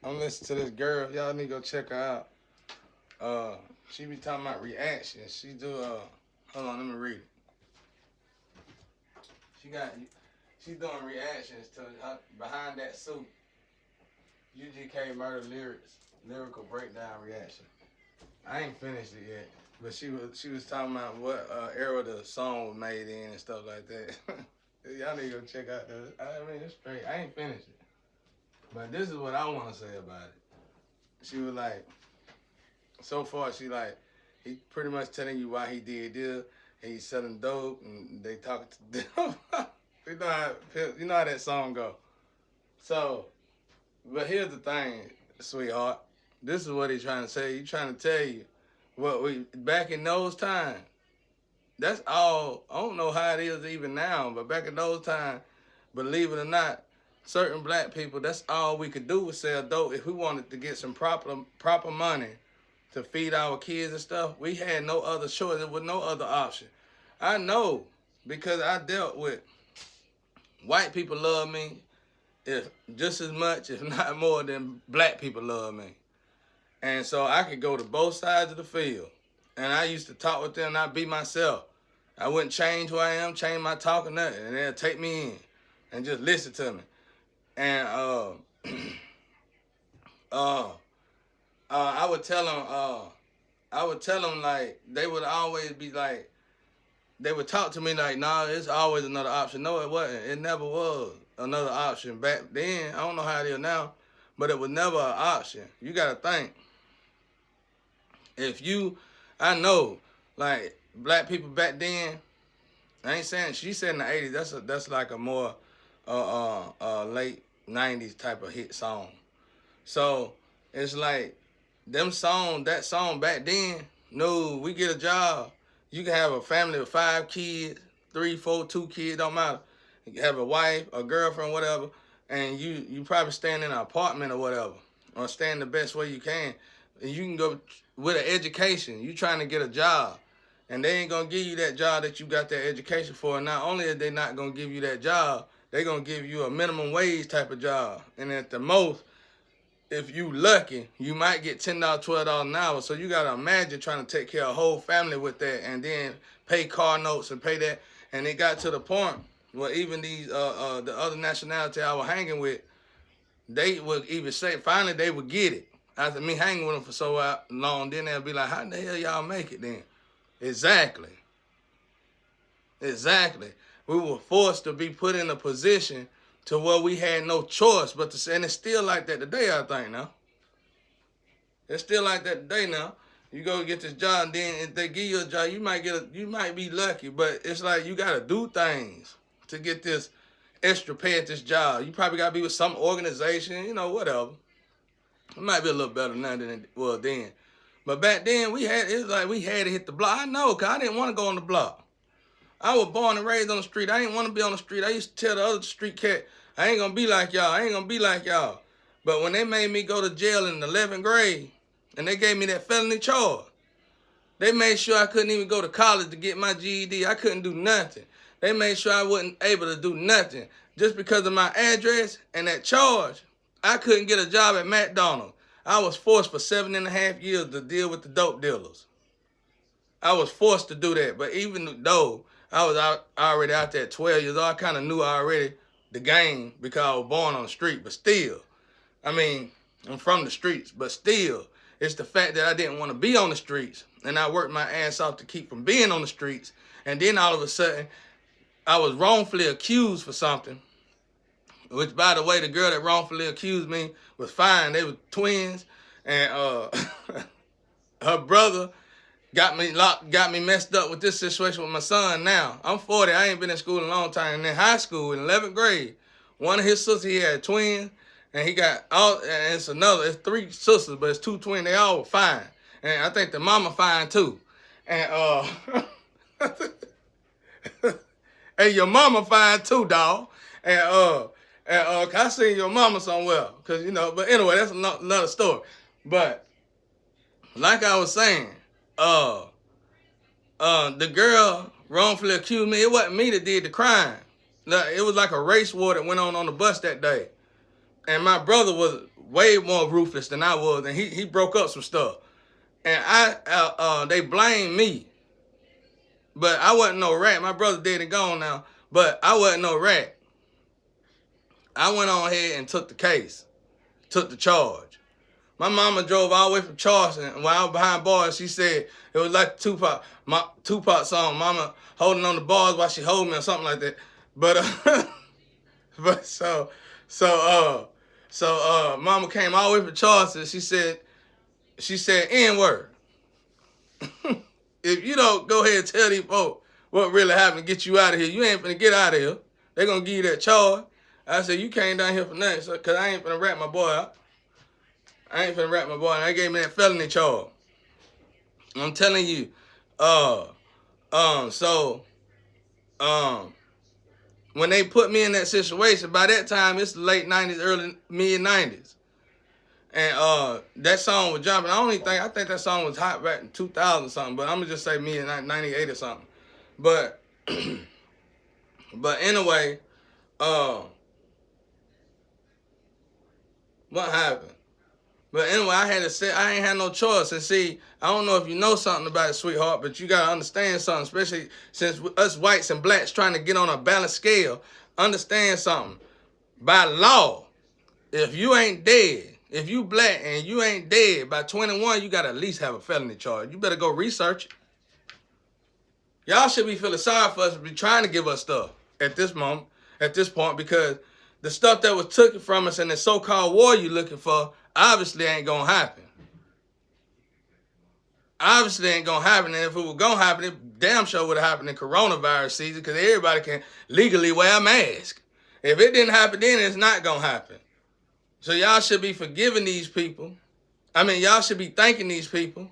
I'm listening to this girl. Y'all need to go check her out. She be talking about reactions. She do hold on, let me read it. She got she's doing reactions to her, behind that suit. UGK murder lyrics, lyrical breakdown reaction. I ain't finished it yet, but she was talking about what era the song was made in and stuff like that. Y'all need to go check out the. I mean, it's straight. I ain't finished it, but this is what I want to say about it. She was like, so far she like, he pretty much telling you why he did this. And he's selling dope, and they talking to them. You know how that song go. So, but here's the thing, sweetheart. This is what he's trying to say. He's trying to tell you what we back in those times. That's all. I don't know how it is even now, but back in those times, believe it or not, certain black people, that's all we could do was sell dope. If we wanted to get some proper money to feed our kids and stuff, we had no other choice. There was no other option. I know because I dealt with white people love me if just as much, if not more, than black people love me. And so I could go to both sides of the field. And I used to talk with them and I'd be myself. I wouldn't change who I am, change my talk or nothing. And they'll take me in and just listen to me. And I would tell them like, they would always be like, they would talk to me like, nah, it's always another option. No, it wasn't. It never was another option. Back then, I don't know how it is now, but it was never an option. You got to think. I know, like, black people back then, I ain't saying, she said in the 80s, that's like a more late 90s type of hit song. So, it's like, that song back then, no, we get a job. You can have a family of 5 kids, 3, 4, 2 kids, don't matter. You can have a wife, a girlfriend, whatever, and you probably staying in an apartment or whatever, or staying the best way you can. And you can go with an education. You trying to get a job, and they ain't gonna give you that job that you got that education for. And not only are they not gonna give you that job, they gonna give you a minimum wage type of job, and at the most, if you lucky, you might get $10, $12 an hour. So you gotta imagine trying to take care of a whole family with that, and then pay car notes and pay that. And it got to the point where even these the other nationality I was hanging with, they would even say finally they would get it after me hanging with them for so long. Then they'll be like, "How the hell y'all make it then?" Exactly. We were forced to be put in a position to where we had no choice but to say, and it's still like that today, I think, now. It's still like that today now. You go get this job, and then if they give you a job, you might be lucky, but it's like you gotta do things to get this extra pay at this job. You probably gotta be with some organization, whatever. It might be a little better now than it was then. But back then we had to hit the block. I know, cause I didn't want to go on the block. I was born and raised on the street. I didn't want to be on the street. I used to tell the other street cat, I ain't gonna be like y'all. But when they made me go to jail in the 11th grade, and they gave me that felony charge, they made sure I couldn't even go to college to get my GED. I couldn't do nothing. They made sure I wasn't able to do nothing. Just because of my address and that charge, I couldn't get a job at McDonald's. I was forced for 7.5 years to deal with the dope dealers. I was forced to do that. But even though I was already out there at 12 years old, I kind of knew already the game because I was born on the street. But still, I'm from the streets. But still, it's the fact that I didn't want to be on the streets. And I worked my ass off to keep from being on the streets. And then all of a sudden, I was wrongfully accused for something. Which, by the way, the girl that wrongfully accused me was fine. They were twins. And her brother got me messed up with this situation with my son now. I'm 40. I ain't been in school in a long time. And in high school, in 11th grade, one of his sisters, he had twins. And he got and it's 3 sisters, but it's 2 twins. They all were fine. And I think the mama fine too. And hey, your mama fine too, dawg. And I seen your mama somewhere. But anyway, that's another story. But like I was saying, the girl wrongfully accused me. It wasn't me that did the crime. It was like a race war that went on the bus that day. And my brother way more ruthless than I was, and he broke up some stuff. And they blamed me. But I wasn't no rat. My brother dead and gone now. But I wasn't no rat. I went on ahead and took the case. Took the charge. My mama drove all the way from Charleston, and while I was behind bars, she said it was like Tupac song, Mama holding on the bars while she hold me or something like that. But Mama came all the way from Charleston. She said N-word. If you don't go ahead and tell these folks what really happened, get you out of here, you ain't finna get out of here. They gonna give you that charge. I said, you came down here for nothing, so, cause I ain't finna rat my boy out. I ain't finna rat my boy out. They gave me that felony charge. I'm telling you, when they put me in that situation, by that time, it's the late 90s, early, mid-90s. And that song was jumping. I think that song was hot back in 2000 something, but I'm gonna just say me in 98 or something. But anyway, what happened? But anyway, I had to say I ain't had no choice. And see, I don't know if you know something about it, sweetheart, but you gotta understand something, especially since us whites and blacks trying to get on a balanced scale. Understand something. By law, if you ain't dead, if you black and you ain't dead by 21, you gotta at least have a felony charge. You better go research it. Y'all should be feeling sorry for us to be trying to give us stuff at this moment, at this point, because the stuff that was taken from us and the so-called war you looking for obviously ain't gonna happen. Obviously ain't gonna happen, and if it was gonna happen, it damn sure would have happened in coronavirus season, because everybody can legally wear a mask. If it didn't happen then, it's not gonna happen. So y'all should be forgiving these people. I mean, y'all should be thanking these people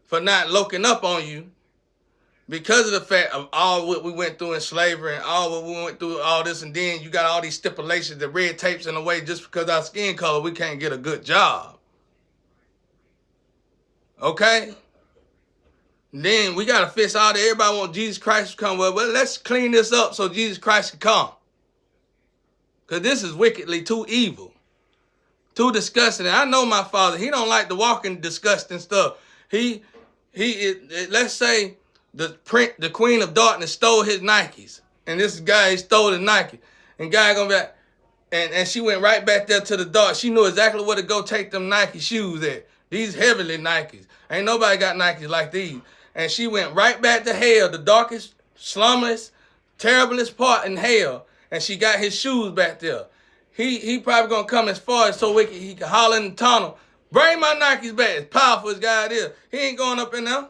for not looking up on you because of the fact of all what we went through in slavery and all what we went through, all this, and then you got all these stipulations, the red tapes in the way just because our skin color, we can't get a good job. Okay? Then we got to fix all that. Everybody want Jesus Christ to come. Well, let's clean this up so Jesus Christ can come. Because this is wickedly too evil. Too disgusting. And I know my father, he don't like to walk in disgusting stuff. Let's say the queen of darkness stole his Nikes. And this guy, he stole his Nike. And guy gonna be like, and she went right back there to the dark. She knew exactly where to go take them Nike shoes at. These heavenly Nikes. Ain't nobody got Nikes like these. And she went right back to hell, the darkest, slummiest, terriblest part in hell. And she got his shoes back there. He probably gonna come as far as so wicked he can holler in the tunnel. Bring my Nikes back. As powerful as God is, he ain't going up in there.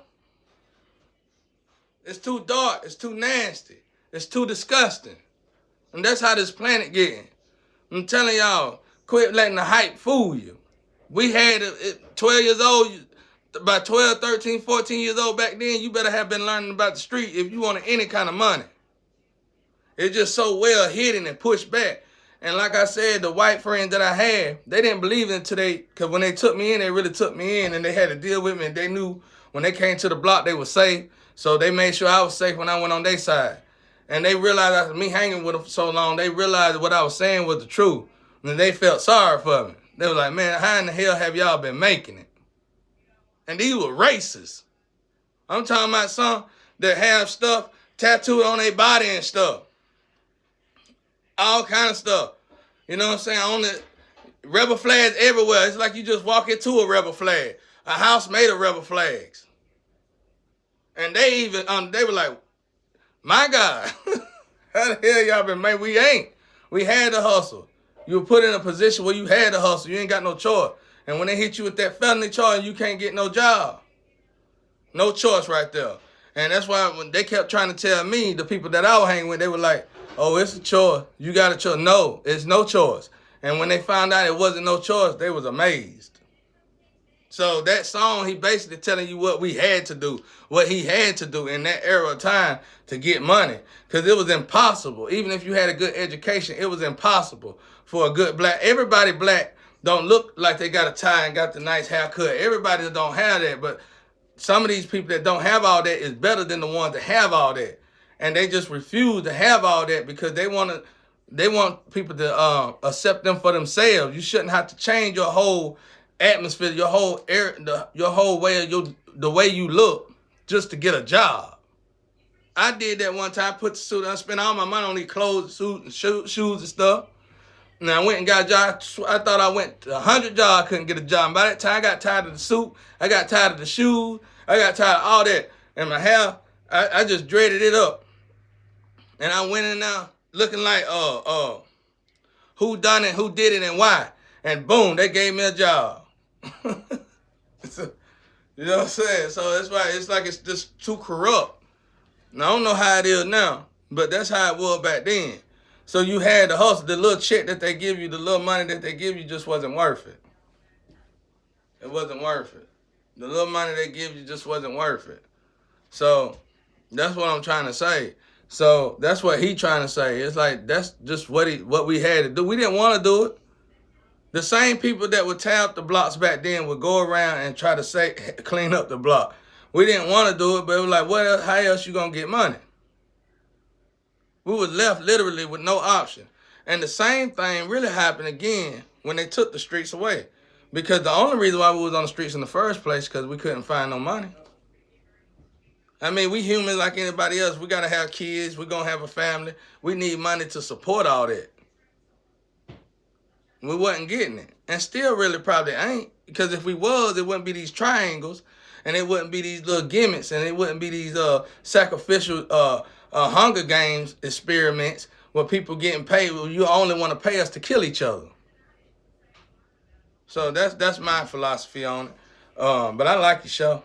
It's too dark. It's too nasty. It's too disgusting. And that's how this planet getting. I'm telling y'all, quit letting the hype fool you. We had 12 years old, about 12, 13, 14 years old back then, you better have been learning about the street if you wanted any kind of money. It's just so well hidden and pushed back. And like I said, the white friends that I had, they didn't believe it until because when they took me in, they really took me in, and they had to deal with me, and they knew when they came to the block, they were safe. So they made sure I was safe when I went on their side. And they realized after me hanging with them for so long, they realized what I was saying was the truth. And they felt sorry for me. They were like, man, how in the hell have y'all been making it? And these were racists. I'm talking about some that have stuff tattooed on their body and stuff. All kind of stuff. You know what I'm saying? On the rebel flags everywhere. It's like you just walk into a rebel flag. A house made of rebel flags. And they even, they were like, my God, how the hell y'all been made? We ain't. We had to hustle. You were put in a position where you had to hustle. You ain't got no choice. And when they hit you with that felony charge, you can't get no job. No choice right there. And that's why when they kept trying to tell me, the people that I was hanging with, they were like, oh, it's a choice. You got a choice. No, it's no choice. And when they found out it wasn't no choice, they was amazed. So that song, he basically telling you what we had to do, what he had to do in that era of time to get money. Because it was impossible. Even if you had a good education, it was impossible for a good black. Everybody black don't look like they got a tie and got the nice haircut. Everybody don't have that. But some of these people that don't have all that is better than the ones that have all that. And they just refuse to have all that because they want to They want people to accept them for themselves. You shouldn't have to change your whole atmosphere, your whole air, your whole way of the way you look just to get a job. I did that one time. Put the suit. I spent all my money on these clothes, suit, and shoes and stuff. And I went and got a job. I thought I went to 100 jobs, I couldn't get a job. And by that time, I got tired of the suit. I got tired of the shoes. I got tired of all that. And my hair, I just dreaded it up. And I went in there looking like, who done it, who did it, and why. And boom, they gave me a job. So, you know what I'm saying? So that's why it's like it's just too corrupt. Now, I don't know how it is now, but that's how it was back then. So you had the hustle, the little check that they give you, the little money that they give you just wasn't worth it. It wasn't worth it. The little money they give you just wasn't worth it. So that's what I'm trying to say. So that's what he trying to say. It's like that's just what we had to do. We didn't want to do it. The same people that would tear up the blocks back then would go around and try to clean up the block. We didn't want to do it, but it was like, what else, how else you going to get money? We were left literally with no option. And the same thing really happened again when they took the streets away. Because the only reason why we was on the streets in the first place is because we couldn't find no money. I mean, we humans like anybody else. We got to have kids. We're going to have a family. We need money to support all that. We wasn't getting it. And still really probably ain't. Because if we was, it wouldn't be these triangles. And it wouldn't be these little gimmicks. And it wouldn't be these sacrificial Hunger Games experiments where people getting paid. Well, you only want to pay us to kill each other. So that's my philosophy on it. But I like your show.